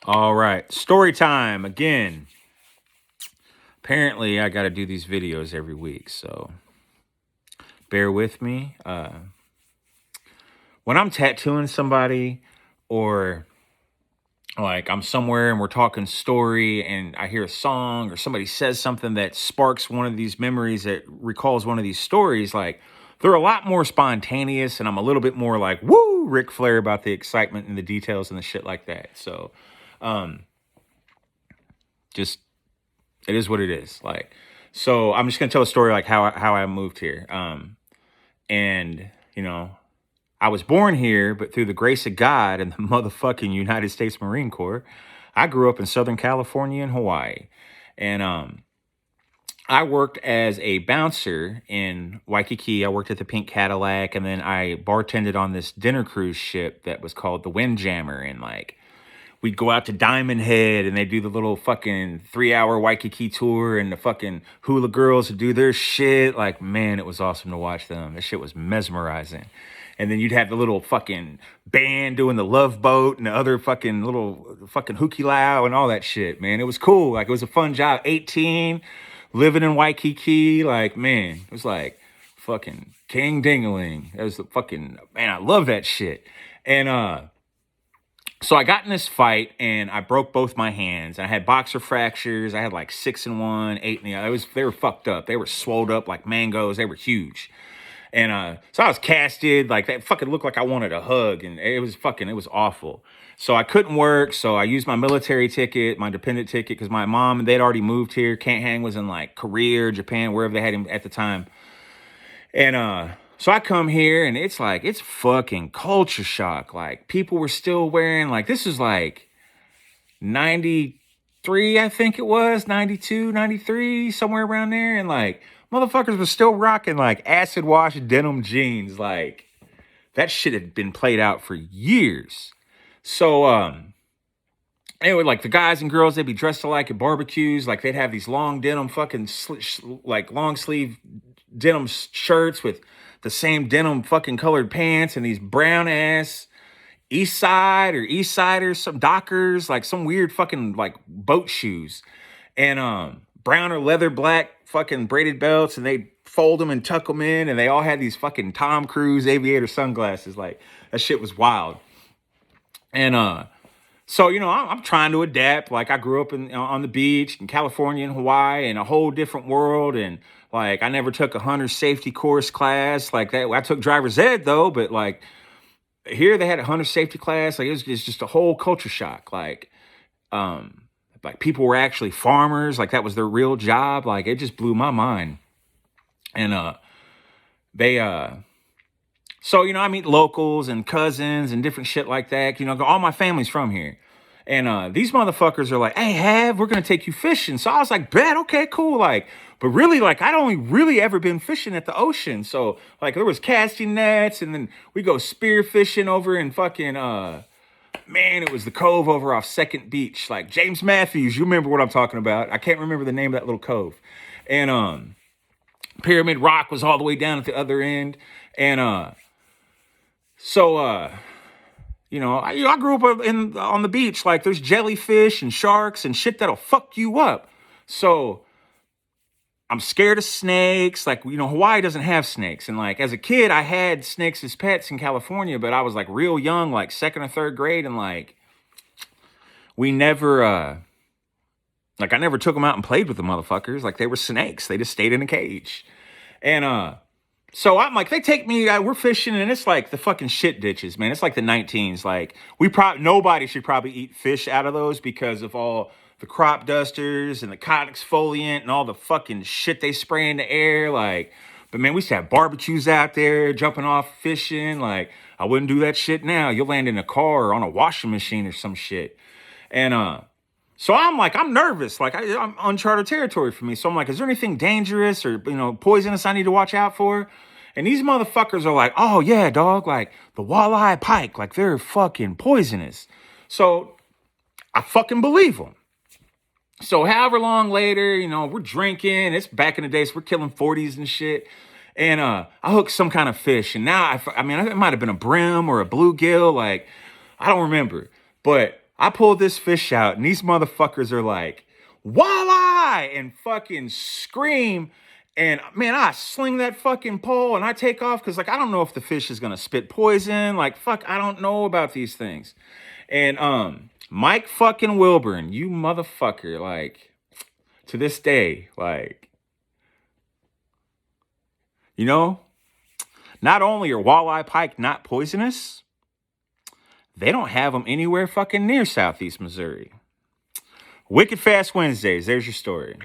All right, story time again. Apparently, I got to do these videos every week, so bear with me. When I'm tattooing somebody, or like I'm somewhere and we're talking story, and I hear a song or somebody says something that sparks one of these memories that recalls one of these stories, like they're a lot more spontaneous, and I'm a little bit more like woo, Ric Flair about the excitement and the details and the shit like that. So, um, just it is what it is. Like, so I'm just gonna tell a story like how I moved here. And I was born here, but through the grace of God and the motherfucking United States Marine Corps, I grew up in Southern California and Hawaii, and I worked as a bouncer in Waikiki. I worked at the Pink Cadillac, and then I bartended on this dinner cruise ship that was called the Windjammer, and like we'd go out to Diamond Head and they do the little fucking 3 hour Waikiki tour, and the fucking hula girls would do their shit. Like, man, it was awesome to watch them. That shit was mesmerizing. And then you'd have the little fucking band doing the Love Boat and the other fucking little fucking Hookie Lao and all that shit, man. It was cool. Like, it was a fun job. 18, living in Waikiki. Like, man, it was like fucking king dingling. That was the fucking, man, I love that shit. And, so I got in this fight and I broke both my hands. I had boxer fractures. I had like 6 in one, 8 in the other. They were fucked up. They were swelled up like mangoes. They were huge. And so I was casted. Like, that fucking looked like I wanted a hug. And it was awful. So I couldn't work. So I used my military ticket, my dependent ticket, because my mom, they'd already moved here. Kent Hang was in like Korea or Japan, wherever they had him at the time. And so I come here and it's like, it's fucking culture shock. Like, people were still wearing, like, this is like 93, I think it was, 92, 93, somewhere around there. And like, motherfuckers were still rocking like acid wash denim jeans. Like, that shit had been played out for years. So, anyway, like the guys and girls, they'd be dressed alike at barbecues. Like, they'd have these long denim fucking, like long sleeve denim shirts with the same denim fucking colored pants and these brown ass East Siders, some Dockers, like some weird fucking like boat shoes, and brown or leather black fucking braided belts, and they fold them and tuck them in, and they all had these fucking Tom Cruise aviator sunglasses. Like, that shit was wild. And so, I'm trying to adapt. Like, I grew up on the beach in California and Hawaii, in a whole different world. And like, I never took a hunter safety course class like that. I took driver's ed though, but like here they had a hunter safety class. Like, it's just a whole culture shock. Like people were actually farmers. Like, that was their real job. Like, it just blew my mind. And they so, I meet locals and cousins and different shit like that. All my family's from here. And these motherfuckers are like, hey, we're going to take you fishing. So I was like, bet, okay, cool. Like, but really, like, I'd only really ever been fishing at the ocean. So, like, there was casting nets, and then we go spear fishing over in fucking, man, it was the cove over off Second Beach. Like, James Matthews, you remember what I'm talking about. I can't remember the name of that little cove. And Pyramid Rock was all the way down at the other end. And so, I grew up on the beach. Like, there's jellyfish and sharks and shit that'll fuck you up. So I'm scared of snakes. Like, Hawaii doesn't have snakes. And like, as a kid, I had snakes as pets in California, but I was like real young, like second or third grade. And like, we never, like, I never took them out and played with the motherfuckers. Like, they were snakes. They just stayed in a cage. And, so I'm like, they take me, we're fishing, and it's like the fucking shit ditches, man. It's like the 19s. Like, nobody should probably eat fish out of those because of all the crop dusters and the cotton exfoliant and all the fucking shit they spray in the air. Like, but man, we used to have barbecues out there, jumping off fishing. Like, I wouldn't do that shit now. You'll land in a car or on a washing machine or some shit. And, so I'm like, I'm nervous. Like, I'm uncharted territory for me. So I'm like, is there anything dangerous or, poisonous I need to watch out for? And these motherfuckers are like, oh yeah, dog, like the walleye pike, like they're fucking poisonous. So I fucking believe them. So however long later, we're drinking. It's back in the days, we're killing 40s and shit. And I hooked some kind of fish. And now, it might have been a brim or a bluegill. Like, I don't remember. But I pulled this fish out, and these motherfuckers are like, walleye, and fucking scream. And man, I sling that fucking pole and I take off because, like, I don't know if the fish is gonna spit poison. Like, fuck, I don't know about these things. And Mike fucking Wilburn, you motherfucker, like, to this day, like, you know, not only are walleye pike not poisonous, they don't have them anywhere fucking near Southeast Missouri. Wicked Fast Wednesdays, there's your story.